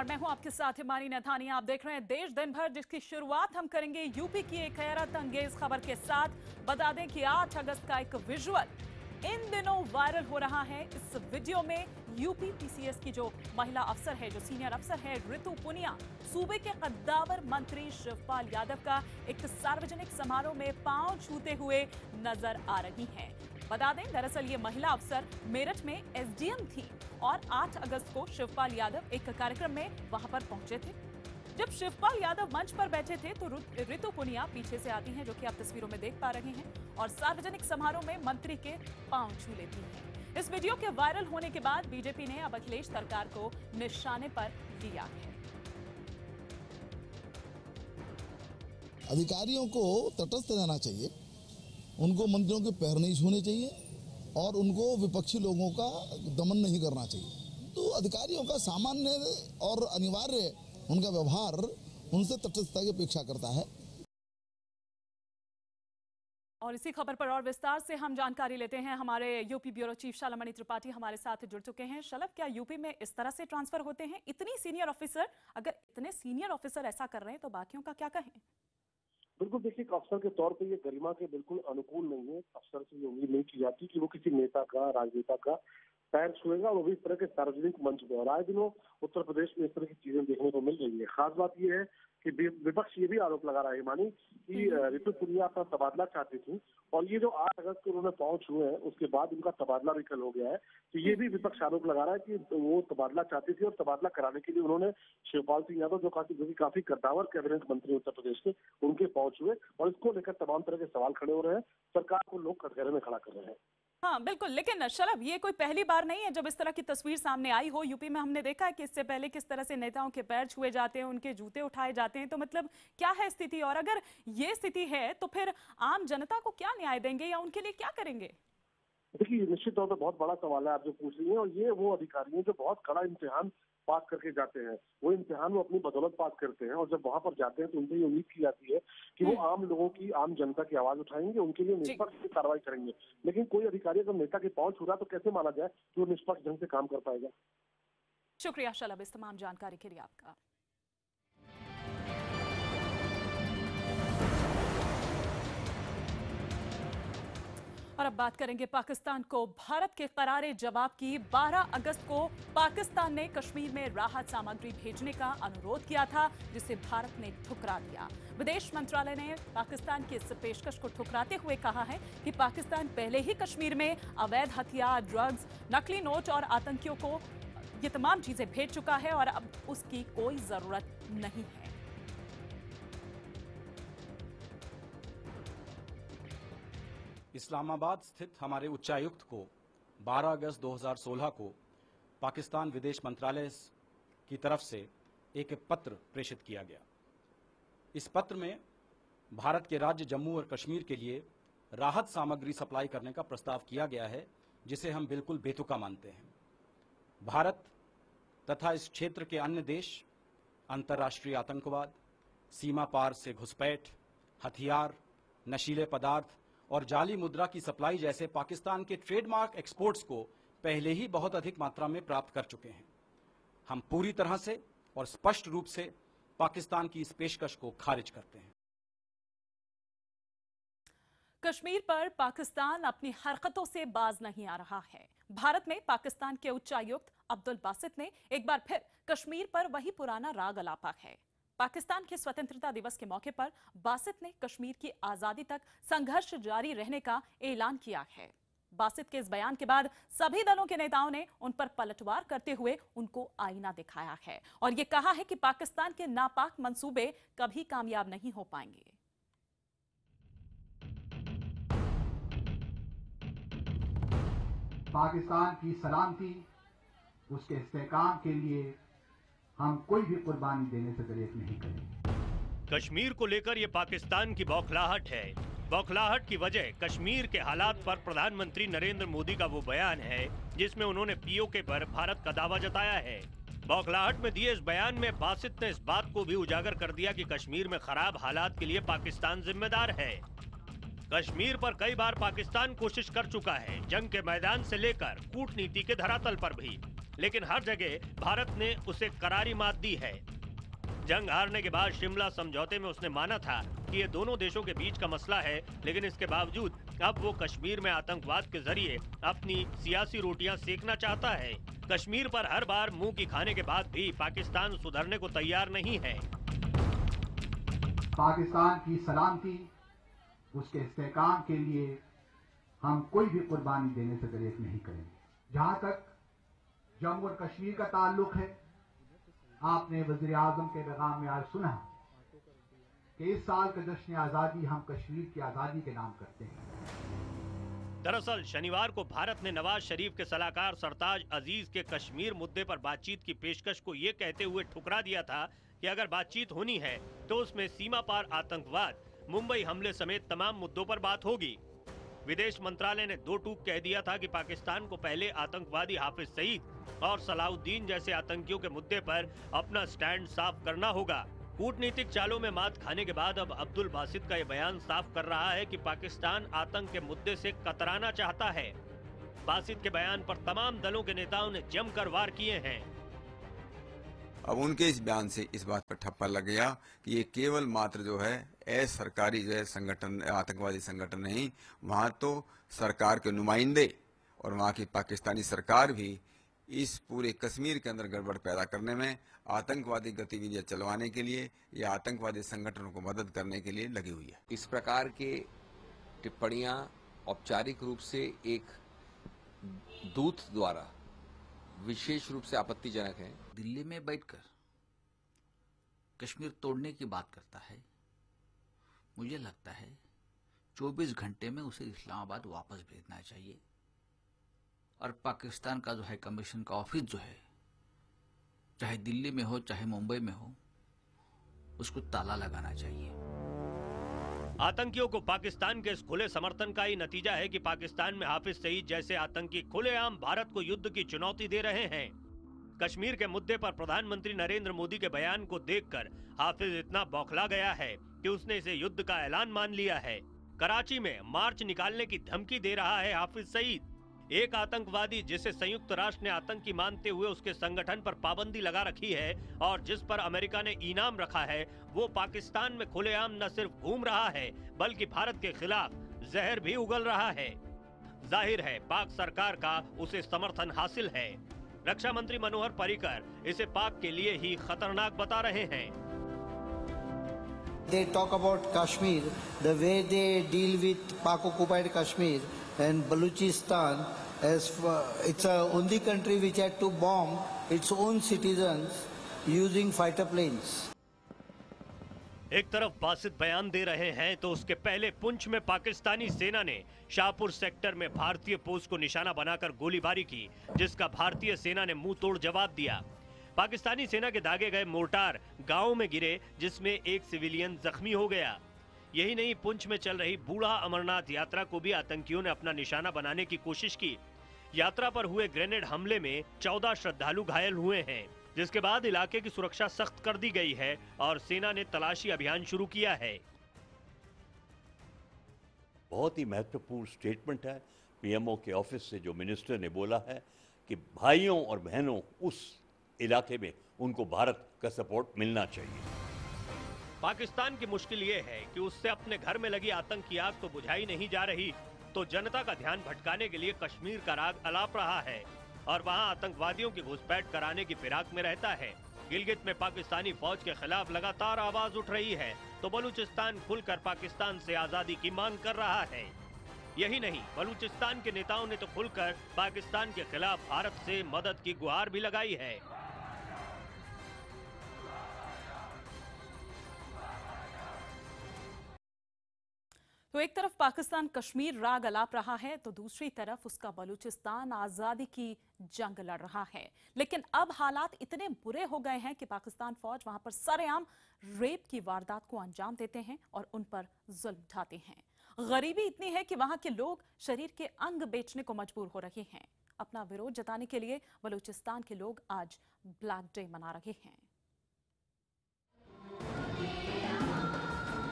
नमस्कार, मैं हूं आपके साथ हिमानी नथानी। आप देख रहे हैं देश दिन भर, जिसकी शुरुआत हम करेंगे यूपी की एक हैरत अंगेज खबर के साथ। बता दें कि 8 अगस्त का एक विजुअल इन दिनों वायरल हो रहा है। इस वीडियो में यूपी पीसीएस की जो महिला अफसर है, जो सीनियर अफसर है, ऋतु पुनिया, सूबे के कद्दावर मंत्री शिवपाल यादव का एक सार्वजनिक समारोह में पांव छूते हुए नजर आ रही हैं। बता दें, दरअसल ये महिला अफसर मेरठ में एसडीएम थी और 8 अगस्त को शिवपाल यादव एक कार्यक्रम में वहां पर पहुंचे थे। जब शिवपाल यादव मंच पर बैठे थे तो ऋतु पुनिया पीछे से आती हैं, जो कि आप तस्वीरों में देख पा रहे हैं, और सार्वजनिक समारोह में मंत्री के पांव छू लेती हैं। इस वीडियो के वायरल होने के बाद बीजेपी ने अब अखिलेश सरकार को निशाने पर लिया है। अधिकारियों को तटस्थ रहना चाहिए, उनको मंत्रियों के पैर नहीं छूने चाहिए और उनको विपक्षी लोगों का दमन नहीं करना चाहिए। तो अधिकारियों का सामान्य और अनिवार्य उनका व्यवहार उनसे तटस्थता की अपेक्षा करता है। और इसी खबर पर और विस्तार से हम जानकारी लेते हैं। हमारे यूपी ब्यूरो चीफ शलमणि त्रिपाठी हमारे साथ जुड़ चुके हैं। शलभ, क्या यूपी में इस तरह से ट्रांसफर होते हैं? इतनी सीनियर ऑफिसर, अगर इतने सीनियर ऑफिसर ऐसा कर रहे हैं तो बाकियों का क्या कहें? बिल्कुल, देखिए, अफसर के तौर पे ये गरिमा के बिल्कुल अनुकूल नहीं है। अफसर से ये उम्मीद नहीं की जाती कि वो किसी नेता का, राजनेता का पैर छुएगा, वो भी इस तरह के सार्वजनिक मंच पे। और आए दिनों उत्तर प्रदेश में इस तरह की चीजें देखने को मिल रही है। खास बात ये है कि विपक्ष ये भी आरोप लगा रहा है हिमानी कि ऋतु पुनिया का तबादला चाहती थी, और ये जो 8 अगस्त को उन्होंने पांव छुए हैं उसके बाद उनका तबादला भी कल हो गया है। तो ये भी विपक्ष आरोप लगा रहा है कि वो तबादला चाहती थी और तबादला कराने के लिए उन्होंने शिवपाल सिंह यादव, जो काफी कद्दावर कैबिनेट मंत्री उत्तर प्रदेश के, उनके पांव छुए, और इसको लेकर तमाम तरह के सवाल खड़े हो रहे हैं। सरकार को लोग कटघरे में खड़ा कर रहे हैं। हाँ बिल्कुल, लेकिन शलभ, ये कोई पहली बार नहीं है जब इस तरह की तस्वीर सामने आई हो। यूपी में हमने देखा है कि इससे पहले किस तरह से नेताओं के पैर छुए जाते हैं, उनके जूते उठाए जाते हैं। तो मतलब क्या है स्थिति? और अगर ये स्थिति है तो फिर आम जनता को क्या न्याय देंगे या उनके लिए क्या करेंगे? देखिए, निश्चित तौर पर बहुत बड़ा सवाल है आप जो पूछ रही हैं, और ये वो अधिकारी हैं जो बहुत कड़ा इम्तिहान पास करके जाते हैं। वो इम्तिहान वो अपनी बदौलत पास करते हैं, और जब वहां पर जाते हैं तो उनसे ये उम्मीद की जाती है कि वो आम लोगों की, आम जनता की आवाज उठाएंगे, उनके लिए निष्पक्ष कार्रवाई करेंगे। लेकिन कोई अधिकारी अगर नेता के पांव छू रहा तो कैसे माना जाए कि वो निष्पक्ष ढंग से काम कर पाएगा? शुक्रिया शलभ इस तमाम जानकारी के लिए आपका। और अब बात करेंगे पाकिस्तान को भारत के करारे जवाब की। 12 अगस्त को पाकिस्तान ने कश्मीर में राहत सामग्री भेजने का अनुरोध किया था, जिसे भारत ने ठुकरा दिया। विदेश मंत्रालय ने पाकिस्तान की इस पेशकश को ठुकराते हुए कहा है कि पाकिस्तान पहले ही कश्मीर में अवैध हथियार, ड्रग्स, नकली नोट और आतंकियों को ये तमाम चीजें भेज चुका है और अब उसकी कोई जरूरत नहीं है। इस्लामाबाद स्थित हमारे उच्चायुक्त को 12 अगस्त 2016 को पाकिस्तान विदेश मंत्रालय की तरफ से एक पत्र प्रेषित किया गया। इस पत्र में भारत के राज्य जम्मू और कश्मीर के लिए राहत सामग्री सप्लाई करने का प्रस्ताव किया गया है, जिसे हम बिल्कुल बेतुका मानते हैं। भारत तथा इस क्षेत्र के अन्य देश अंतर्राष्ट्रीय आतंकवाद, सीमा पार से घुसपैठ, हथियार, नशीले पदार्थ और जाली मुद्रा की सप्लाई जैसे पाकिस्तान के ट्रेडमार्क एक्सपोर्ट्स को पहले ही बहुत अधिक मात्रा में प्राप्त कर चुके हैं। हम पूरी तरह से और स्पष्ट रूप से पाकिस्तान की इस पेशकश को खारिज करते हैं। कश्मीर पर पाकिस्तान अपनी हरकतों से बाज नहीं आ रहा है। भारत में पाकिस्तान के उच्चायुक्त अब्दुल बासित ने एक बार फिर कश्मीर पर वही पुराना राग अलापा है। पाकिस्तान के स्वतंत्रता दिवस के मौके पर बासित ने कश्मीर की आजादी तक संघर्ष जारी रहने का ऐलान किया है। बासित के इस बयान के बाद सभी दलों के नेताओं ने उन पर पलटवार करते हुए उनको आईना दिखाया है और ये कहा है कि पाकिस्तान के नापाक मंसूबे कभी कामयाब नहीं हो पाएंगे। पाकिस्तान की सलामती, उसके इस्तेहकाम के लिए हम कोई भी कुर्बानी देने से गुरेज नहीं करेंगे। कश्मीर को लेकर ये पाकिस्तान की बौखलाहट है। बौखलाहट की वजह कश्मीर के हालात पर प्रधानमंत्री नरेंद्र मोदी का वो बयान है जिसमें उन्होंने पीओके पर भारत का दावा जताया है। बौखलाहट में दिए इस बयान में बासित ने इस बात को भी उजागर कर दिया कि कश्मीर में खराब हालात के लिए पाकिस्तान जिम्मेदार है। कश्मीर पर कई बार पाकिस्तान कोशिश कर चुका है, जंग के मैदान से लेकर कूटनीति के धरातल पर भी। लेकिन हर जगह भारत ने उसे करारी मात दी है। जंग हारने के बाद शिमला समझौते में उसने माना था कि ये दोनों देशों के बीच का मसला है, लेकिन इसके बावजूद अब वो कश्मीर में आतंकवाद के जरिए अपनी सियासी रोटियां सेकना चाहता है। कश्मीर पर हर बार मुंह की खाने के बाद भी पाकिस्तान सुधरने को तैयार नहीं है। पाकिस्तान की सलामती, उसके इस्तेहकाम के लिए हम कोई भी कुर्बानी देने से गुरेज नहीं करेंगे। जहां तक जम्मू और कश्मीर का ताल्लुक है, आपने वज़ीर आज़म के पैगाम में आज सुना कि इस साल का जश्न आज़ादी हम कश्मीर की आज़ादी के नाम करते हैं। दरअसल शनिवार को भारत ने नवाज शरीफ के सलाहकार सरताज अजीज के कश्मीर मुद्दे पर बातचीत की पेशकश को ये कहते हुए ठुकरा दिया था कि अगर बातचीत होनी है तो उसमें सीमा पार आतंकवाद, मुंबई हमले समेत तमाम मुद्दों पर बात होगी। विदेश मंत्रालय ने दो टूक कह दिया था कि पाकिस्तान को पहले आतंकवादी हाफिज सईद और सलाउद्दीन जैसे आतंकियों के मुद्दे पर अपना स्टैंड साफ करना होगा। कूटनीतिक चालों में मात खाने के बाद अब अब्दुल बासित का ये बयान साफ कर रहा है कि पाकिस्तान आतंक के मुद्दे से कतराना चाहता है। बासित के बयान पर तमाम दलों के नेताओं ने जमकर वार किए हैं। अब उनके इस बयान से इस बात पर ठप्पा लग गया कि ये केवल मात्र जो है सरकारी जो है संगठन, आतंकवादी संगठन नहीं, वहाँ तो सरकार के नुमाइंदे और वहाँ की पाकिस्तानी सरकार भी इस पूरे कश्मीर के अंदर गड़बड़ पैदा करने में, आतंकवादी गतिविधियां चलवाने के लिए या आतंकवादी संगठनों को मदद करने के लिए लगी हुई है। इस प्रकार के टिप्पणियां औपचारिक रूप से एक दूत द्वारा विशेष रूप से आपत्तिजनक है। दिल्ली में बैठकर कश्मीर तोड़ने की बात करता है, मुझे लगता है 24 घंटे में उसे इस्लामाबाद वापस भेजना चाहिए और पाकिस्तान का जो है कमीशन का ऑफिस जो है, चाहे दिल्ली में हो चाहे मुंबई में हो, उसको ताला लगाना चाहिए। आतंकियों को पाकिस्तान के इस खुले समर्थन का ही नतीजा है कि पाकिस्तान में हाफिज सईद जैसे आतंकी खुलेआम भारत को युद्ध की चुनौती दे रहे हैं। कश्मीर के मुद्दे पर प्रधानमंत्री नरेंद्र मोदी के बयान को देखकर हाफिज इतना बौखला गया है कि उसने इसे युद्ध का ऐलान मान लिया है। कराची में मार्च निकालने की धमकी दे रहा है हाफिज सईद, एक आतंकवादी जिसे संयुक्त राष्ट्र ने आतंकी मानते हुए उसके संगठन पर पाबंदी लगा रखी है और जिस पर अमेरिका ने इनाम रखा है, वो पाकिस्तान में खुलेआम न सिर्फ घूम रहा है बल्कि भारत के खिलाफ जहर भी उगल रहा है। जाहिर है पाक सरकार का उसे समर्थन हासिल है। रक्षा मंत्री मनोहर पर्रिकर इसे पाक के लिए ही खतरनाक बता रहे हैं। They talk about Kashmir, the way they deal with Pak-occupied Kashmir and Balochistan as it's a only country which had to bomb its own citizens using fighter planes. एक तरफ बासित बयान दे रहे हैं तो उसके पहले पुंछ में पाकिस्तानी सेना ने शाहपुर सेक्टर में भारतीय पोस्ट को निशाना बनाकर गोलीबारी की, जिसका भारतीय सेना ने मुंह तोड़ जवाब दिया। पाकिस्तानी सेना के दागे गए मोर्टार गांव में गिरे, जिसमें एक सिविलियन जख्मी हो गया। यही नहीं, पुंछ में चल रही बूढ़ा अमरनाथ यात्रा को भी आतंकियों ने अपना निशाना बनाने की कोशिश की। यात्रा पर हुए ग्रेनेड हमले में 14 श्रद्धालु घायल हुए हैं, जिसके बाद इलाके की सुरक्षा सख्त कर दी गई है और सेना ने तलाशी अभियान शुरू किया है। बहुत ही महत्वपूर्ण स्टेटमेंट है पीएमओ के ऑफिस से, जो मिनिस्टर ने बोला है कि भाइयों और बहनों उस इलाके में उनको भारत का सपोर्ट मिलना चाहिए। पाकिस्तान की मुश्किल ये है कि उससे अपने घर में लगी आतंक की आग तो बुझाई नहीं जा रही, तो जनता का ध्यान भटकाने के लिए कश्मीर का राग अलाप रहा है और वहां आतंकवादियों की घुसपैठ कराने की फिराक में रहता है। गिलगित में पाकिस्तानी फौज के खिलाफ लगातार आवाज उठ रही है, तो बलूचिस्तान खुलकर पाकिस्तान से आजादी की मांग कर रहा है। यही नहीं, बलूचिस्तान के नेताओं ने तो खुलकर पाकिस्तान के खिलाफ भारत से मदद की गुहार भी लगाई है। तो एक तरफ पाकिस्तान कश्मीर राग अलाप रहा है, तो दूसरी तरफ उसका बलूचिस्तान आजादी की जंग लड़ रहा है। लेकिन अब हालात इतने बुरे हो गए हैं कि पाकिस्तान फौज वहां पर सरेआम रेप की वारदात को अंजाम देते हैं और उन पर जुल्म ढाते हैं। गरीबी इतनी है कि वहां के लोग शरीर के अंग बेचने को मजबूर हो रहे हैं। अपना विरोध जताने के लिए बलूचिस्तान के लोग आज ब्लैक डे मना रहे हैं।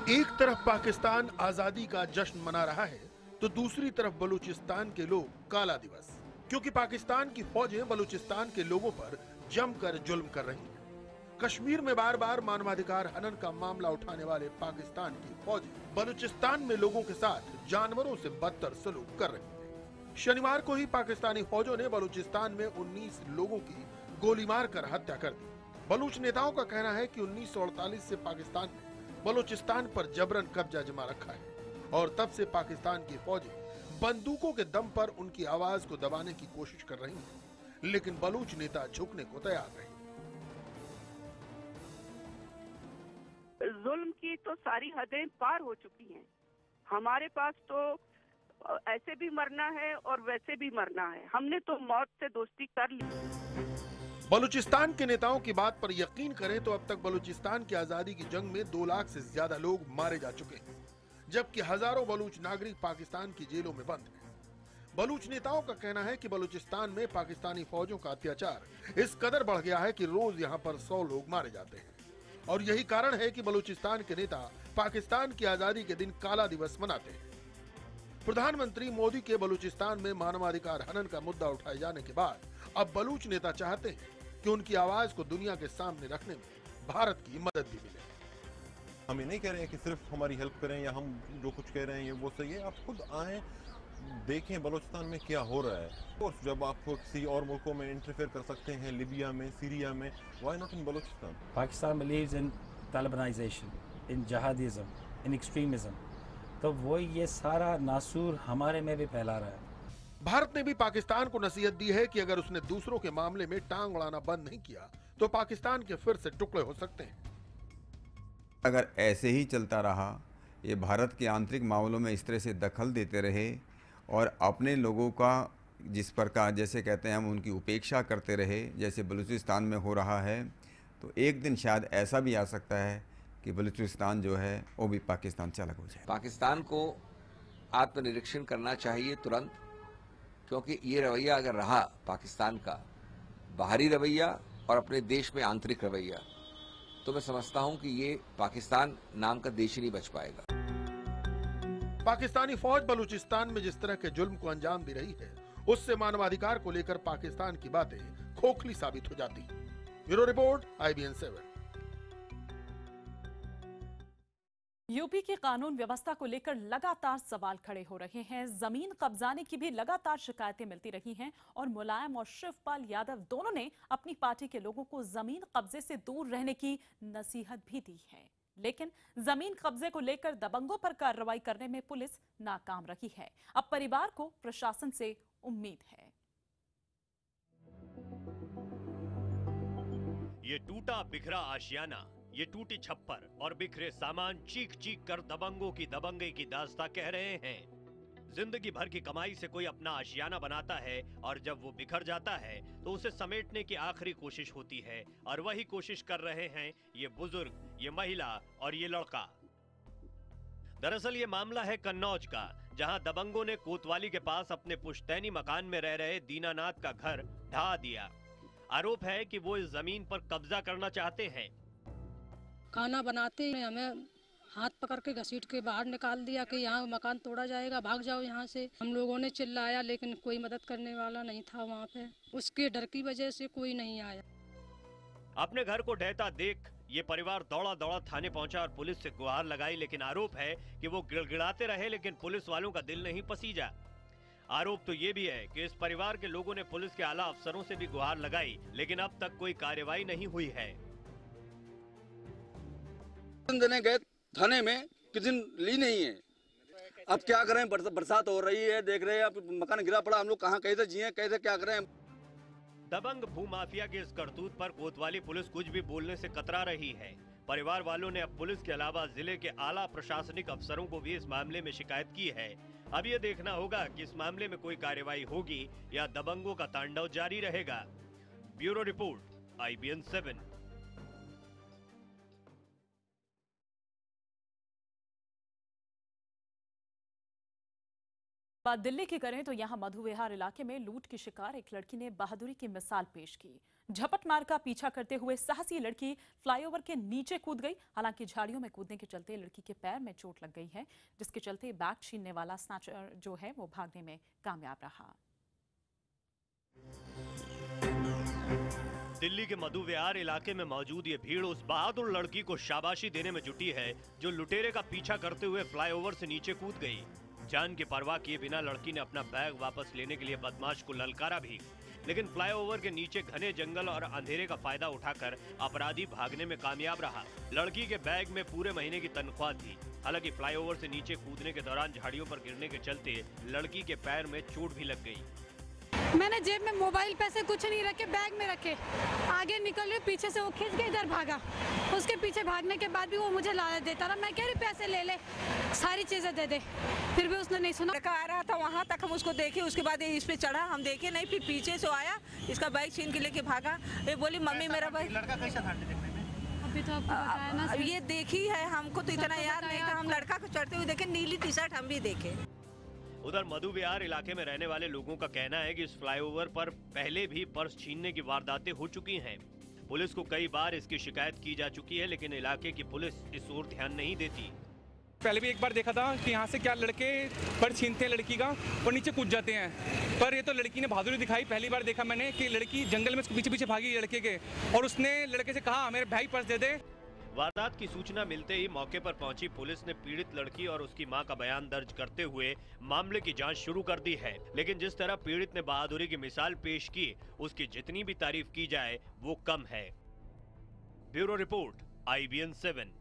एक तरफ पाकिस्तान आजादी का जश्न मना रहा है, तो दूसरी तरफ बलूचिस्तान के लोग काला दिवस, क्योंकि पाकिस्तान की फौजें बलूचिस्तान के लोगों पर जमकर जुल्म कर रही हैं। कश्मीर में बार बार मानवाधिकार हनन का मामला उठाने वाले पाकिस्तान की फौजें बलूचिस्तान में लोगों के साथ जानवरों से बदतर सलूक कर रही हैं। शनिवार को ही पाकिस्तानी फौजों ने बलूचिस्तान में 19 लोगों की गोली मारकर हत्या कर दी। बलूच नेताओं का कहना है कि 1948 से पाकिस्तान ने बलूचिस्तान पर जबरन कब्जा जमा रखा है और तब से पाकिस्तान की फौजें बंदूकों के दम पर उनकी आवाज को दबाने की कोशिश कर रही हैं, लेकिन बलूच नेता झुकने को तैयार नहीं। जुल्म की तो सारी हदें पार हो चुकी हैं। हमारे पास तो ऐसे भी मरना है और वैसे भी मरना है। हमने तो मौत से दोस्ती कर ली। बलूचिस्तान के नेताओं की बात पर यकीन करें तो अब तक बलूचिस्तान की आजादी की जंग में 2 लाख से ज्यादा लोग मारे जा चुके हैं, जबकि हजारों बलूच नागरिक पाकिस्तान की जेलों में बंद हैं। बलूच नेताओं का कहना है कि बलूचिस्तान में पाकिस्तानी फौजों का अत्याचार इस कदर बढ़ गया है कि रोज यहाँ पर 100 लोग मारे जाते हैं और यही कारण है कि बलूचिस्तान के नेता पाकिस्तान की आजादी के दिन काला दिवस मनाते हैं। प्रधानमंत्री मोदी के बलूचिस्तान में मानवाधिकार हनन का मुद्दा उठाए जाने के बाद अब बलूच नेता चाहते हैं कि उनकी आवाज को दुनिया के सामने रखने में भारत की मदद भी मिले। हम ये नहीं कह रहे हैं कि सिर्फ हमारी हेल्प करें या हम जो कुछ कह रहे हैं ये वो सही है। आप खुद आएं, देखें बलूचिस्तान में क्या हो रहा है। और जब आप किसी और मुल्कों में इंटरफेयर कर सकते हैं, लिबिया में, सीरिया में, why not in Balochistan? Pakistan believes in Talibanization, in jihadism, in extremism, तो वो ये सारा नासूर हमारे में भी फैला रहा है। भारत ने भी पाकिस्तान को नसीहत दी है कि अगर उसने दूसरों के मामले में टांग अड़ाना बंद नहीं किया तो पाकिस्तान के फिर से टुकड़े हो सकते हैं। अगर ऐसे ही चलता रहा, ये भारत के आंतरिक मामलों में इस तरह से दखल देते रहे और अपने लोगों का जिस प्रकार जैसे कहते हैं हम उनकी उपेक्षा करते रहे, जैसे बलूचिस्तान में हो रहा है, तो एक दिन शायद ऐसा भी आ सकता है कि बलूचिस्तान जो है वो भी पाकिस्तान से अलग हो जाए। पाकिस्तान को आत्मनिरीक्षण करना चाहिए तुरंत, क्योंकि ये रवैया अगर रहा पाकिस्तान का बाहरी रवैया और अपने देश में आंतरिक रवैया, तो मैं समझता हूं कि ये पाकिस्तान नाम का देश ही नहीं बच पाएगा। पाकिस्तानी फौज बलूचिस्तान में जिस तरह के जुल्म को अंजाम दे रही है, उससे मानवाधिकार को लेकर पाकिस्तान की बातें खोखली साबित हो जाती। Bureau report, IBN 7। यूपी की कानून व्यवस्था को लेकर लगातार सवाल खड़े हो रहे हैं। जमीन कब्जाने की भी लगातार शिकायतें मिलती रही हैं और मुलायम और शिवपाल यादव दोनों ने अपनी पार्टी के लोगों को जमीन कब्जे से दूर रहने की नसीहत भी दी है, लेकिन जमीन कब्जे को लेकर दबंगों पर कार्रवाई करने में पुलिस नाकाम रही है। अब परिवार को प्रशासन से उम्मीद है। ये टूटा बिखरा आशियाना, ये टूटी छप्पर और बिखरे सामान चीख चीख कर दबंगों की दबंगई की दास्तां कह रहे हैं। जिंदगी भर की कमाई से कोई अपना आशियाना बनाता है और जब वो बिखर जाता है तो उसे समेटने की आखिरी कोशिश होती है, और वही कोशिश कर रहे हैं ये बुजुर्ग, ये महिला और ये लड़का। दरअसल ये मामला है कन्नौज का, जहां दबंगों ने कोतवाली के पास अपने पुश्तैनी मकान में रह रहे दीनानाथ का घर ढहा दिया। आरोप है कि वो इस जमीन पर कब्जा करना चाहते हैं। खाना बनाते हैं हमें हाथ पकड़ के घसीट के बाहर निकाल दिया कि यहाँ मकान तोड़ा जाएगा, भाग जाओ यहाँ से। हम लोगों ने चिल्लाया लेकिन कोई मदद करने वाला नहीं था वहाँ पे। उसके डर की वजह से कोई नहीं आया। अपने घर को ढहता देख ये परिवार दौड़ा दौड़ा थाने पहुंचा और पुलिस से गुहार लगाई, लेकिन आरोप है कि वो गिड़गिड़ाते रहे लेकिन पुलिस वालों का दिल नहीं पसीजा। आरोप तो ये भी है कि इस परिवार के लोगों ने पुलिस के आला अफसरों से भी गुहार लगाई, लेकिन अब तक कोई कार्रवाई नहीं हुई है। देने गए थाने में किसी दिन ली नहीं है। अब क्या करें, बरसात हो रही है, देख रहे हैं अब मकान गिरा पड़ा, हम लोग कहाँ कैसे जिए, कैसे क्या करें। दबंग भूमाफिया के इस करतूत पर कोतवाली पुलिस कुछ भी बोलने से कतरा रही है। परिवार वालों ने अब पुलिस के अलावा जिले के आला प्रशासनिक अफसरों को भी इस मामले में शिकायत की है। अब ये देखना होगा कि इस मामले में कोई कार्रवाई होगी या दबंगों का तांडव जारी रहेगा। Bureau report, IBN 7। बात दिल्ली की करें तो यहां मधुविहार इलाके में लूट की शिकार एक लड़की ने बहादुरी की मिसाल पेश की। झपट मार का पीछा करते हुए साहसी लड़की फ्लाईओवर के नीचे कूद गई। हालांकि झाड़ियों में कूदने के चलते लड़की के पैर में चोट लग गई है, जिसके चलते बैग छीनने वाला स्नैचर जो है वो भागने में कामयाब रहा। दिल्ली के मधु विहार इलाके में मौजूद ये भीड़ उस बहादुर लड़की को शाबाशी देने में जुटी है जो लुटेरे का पीछा करते हुए फ्लाईओवर से नीचे कूद गई। जान की परवाह किए बिना लड़की ने अपना बैग वापस लेने के लिए बदमाश को ललकारा भी, लेकिन फ्लाईओवर के नीचे घने जंगल और अंधेरे का फायदा उठाकर अपराधी भागने में कामयाब रहा। लड़की के बैग में पूरे महीने की तनख्वाह थी। हालांकि फ्लाईओवर से नीचे कूदने के दौरान झाड़ियों पर गिरने के चलते लड़की के पैर में चोट भी लग गई। मैंने जेब में मोबाइल पैसे कुछ नहीं रखे, बैग में रखे, आगे निकल रही, पीछे से वो खींच के इधर भागा। उसके पीछे भागने के बाद भी वो मुझे लालच देता रहा। मैं कह रही पैसे ले ले, सारी चीजें दे दे, फिर भी उसने नहीं सुना। लड़का आ रहा था वहाँ तक, हम उसको देखे, उसके बाद ये इस पे चढ़ा, हम देखे नहीं, फिर पीछे से आया, इसका बैग छीन के लेके भागा। ये बोली मम्मी मेरा बैग। लड़का कैसा था देखने में? अभी तो आपको बताया ना। ये देखी है, हमको तो इतना याद नहीं था। हम लड़का को चढ़ते हुए देखे, नीली टी शर्ट हम भी देखे। उधर मधु विहार इलाके में रहने वाले लोगों का कहना है कि इस फ्लाईओवर पर पहले भी पर्स छीनने की वारदातें हो चुकी हैं। पुलिस को कई बार इसकी शिकायत की जा चुकी है, लेकिन इलाके की पुलिस इस ओर ध्यान नहीं देती। पहले भी एक बार देखा था कि यहाँ से क्या लड़के पर्स छीनते हैं लड़की का और नीचे कूद जाते हैं, पर ये तो लड़की ने बहादुरी दिखाई। पहली बार देखा मैंने कि लड़की जंगल में पीछे पीछे भागी लड़के के, और उसने लड़के से कहा मेरे भाई पर्स दे दे। वारदात की सूचना मिलते ही मौके पर पहुंची पुलिस ने पीड़ित लड़की और उसकी मां का बयान दर्ज करते हुए मामले की जांच शुरू कर दी है। लेकिन जिस तरह पीड़ित ने बहादुरी की मिसाल पेश की, उसकी जितनी भी तारीफ की जाए वो कम है। Bureau report, IBN 7।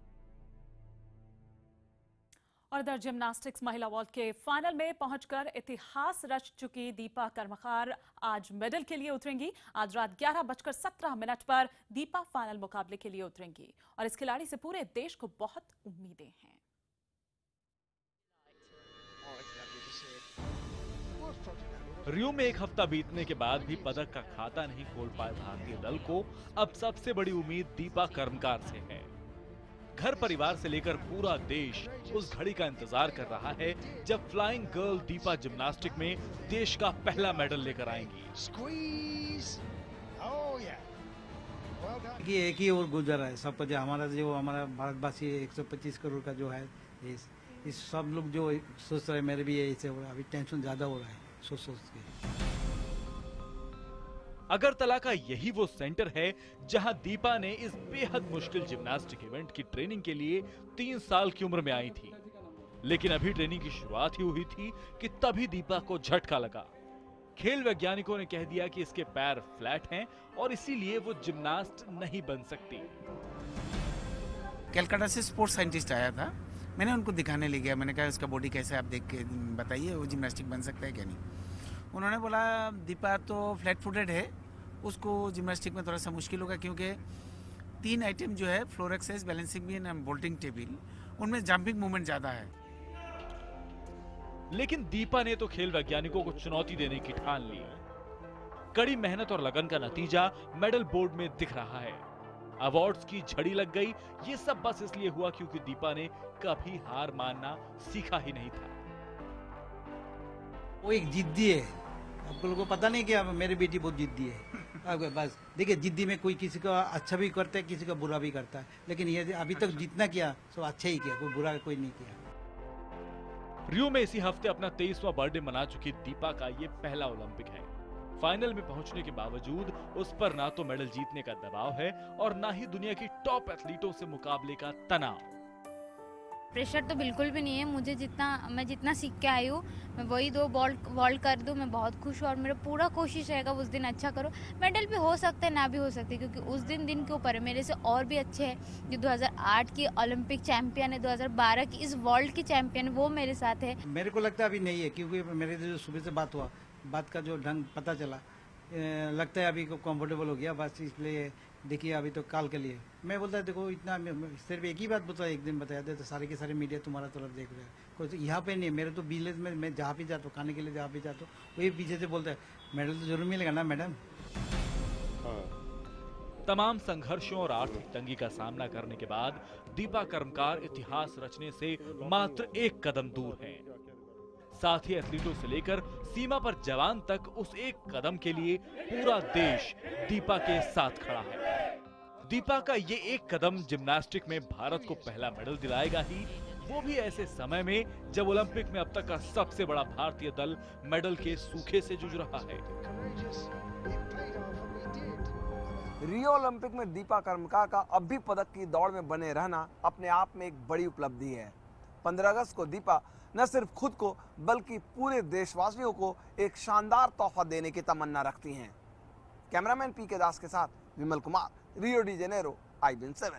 और इधर जिम्नास्टिक्स महिला वॉल्ट के फाइनल में पहुंचकर इतिहास रच चुकी दीपा कर्मकार आज मेडल के लिए उतरेंगी। आज रात 11:17 पर दीपा फाइनल मुकाबले के लिए उतरेंगी और इस खिलाड़ी से पूरे देश को बहुत उम्मीदें हैं। रियो में एक हफ्ता बीतने के बाद भी पदक का खाता नहीं खोल पाए भारतीय दल को अब सबसे बड़ी उम्मीद दीपा कर्मकार से है। घर परिवार से लेकर पूरा देश उस घड़ी का इंतजार कर रहा है जब फ्लाइंग गर्ल दीपा जिम्नास्टिक में देश का पहला मेडल लेकर आएंगी। एक ही और गुजरा है सबका, जो हमारा भारतवासी 125 करोड़ का जो है, इस सब लोग जो सोच रहे हैं, मेरे भी यही से हो रहा है। अभी टेंशन ज्यादा हो रहा है सोच के। अगरतला का यही वो सेंटर है जहां दीपा ने इस बेहद मुश्किल जिम्नास्टिक इवेंट की ट्रेनिंग के लिए 3 साल की उम्र में आई थी। लेकिन अभी ट्रेनिंग की शुरुआत ही हुई थी कि तभी दीपा को झटका लगा। खेल वैज्ञानिकों ने कह दिया कि इसके पैर फ्लैट हैं और इसीलिए वो जिम्नास्ट नहीं बन सकती। कलकत्ता से स्पोर्ट्स साइंटिस्ट आया था, मैंने उनको दिखाने ले गया। मैंने कहा इसका बॉडी कैसे आप देख के बताइए, वो जिम्नास्टिक बन सकता है क्या नहीं। उन्होंने बोला दीपा तो फ्लैट फुटेड है, उसको जिम्नास्टिक में थोड़ा सा मुश्किल होगा, क्योंकि 3 आइटम जो है, floor exercise, balancing beam and bolting table, उनमें जंपिंग मूवमेंट ज्यादा है। लेकिन दीपा ने तो खेल वैज्ञानिकों को चुनौती देने की ठान ली। कड़ी मेहनत और लगन का नतीजा मेडल बोर्ड में दिख रहा है। अवार्ड्स की झड़ी लग गई। ये सब बस इसलिए हुआ क्योंकि दीपा ने कभी हार मानना सीखा ही नहीं था। वो एक जिद्दी है, आप लोगों को पता नहीं क्या, मेरी बेटी बहुत जिद्दी है। बस देखिए, जिद्दी में कोई किसी का अच्छा भी करता है, किसी का बुरा भी करता है, लेकिन ये अभी तक जितना किया सब अच्छा ही किया, कोई बुरा कोई नहीं किया। रियो में इसी हफ्ते अपना 23वां बर्थडे मना चुकी दीपा का ये पहला ओलंपिक है। फाइनल में पहुंचने के बावजूद उस पर ना तो मेडल जीतने का दबाव है और ना ही दुनिया की टॉप एथलीटों से मुकाबले का तनाव। प्रेशर तो बिल्कुल भी नहीं है। मुझे मैं जितना सीख के आई हूँ, मैं वही 2 वॉल्ट कर दूँ, मैं बहुत खुश हूँ और मेरा पूरा कोशिश रहेगा उस दिन अच्छा करो। मेडल भी हो सकता है, ना भी हो सकती, क्योंकि उस दिन के ऊपर है। मेरे से और भी अच्छे हैं जो 2008 की ओलंपिक चैंपियन है, 2012 की इस वर्ल्ड की चैंपियन, वो मेरे साथ है। मेरे को लगता है अभी नहीं है, क्योंकि मेरे जो सुबह से बात हुआ, बात का जो ढंग पता चला, लगता है अभी को कंफर्टेबल हो गया बस। इसलिए देखिए अभी तो काल के लिए मैं बोलता है, देखो इतना सिर्फ एक ही बात बोलता है, एक दिन बताया दे तो सारे के सारे मीडिया तुम्हारा तरफ देख रहे हैं। कोई तो यहाँ पे नहीं, मेरे तो विलेज में मैं जहाँ भी जाता हूँ, खाने के लिए जहाँ भी जाता हूँ, वही पीछे से बोलता है मेडल तो जरूर मिलेगा ना मैडम। तमाम संघर्षों और आर्थिक तंगी का सामना करने के बाद दीपा कर्मकार इतिहास रचने से मात्र 1 कदम दूर है। साथ ही एथलीटों से लेकर सीमा पर जवान तक उस 1 कदम के लिए पूरा देश दीपा के साथ खड़ा है। दीपा का ये 1 कदम जिम्नास्टिक में भारत को पहला मेडल दिलाएगा ही, वो भी ऐसे समय में जब ओलंपिक में अब तक का सबसे बड़ा भारतीय दल मेडल के सूखे से जूझ रहा है। रियो ओलंपिक में दीपा कर्मकार का अब भी पदक की दौड़ में बने रहना अपने आप में एक बड़ी उपलब्धि है। 15 अगस्त को दीपा न सिर्फ खुद को बल्कि पूरे देशवासियों को एक शानदार तोहफा देने की तमन्ना रखती हैं। कैमरामैन पीके दास के साथ Vimal Kumar, Rio de Janeiro, IBN7।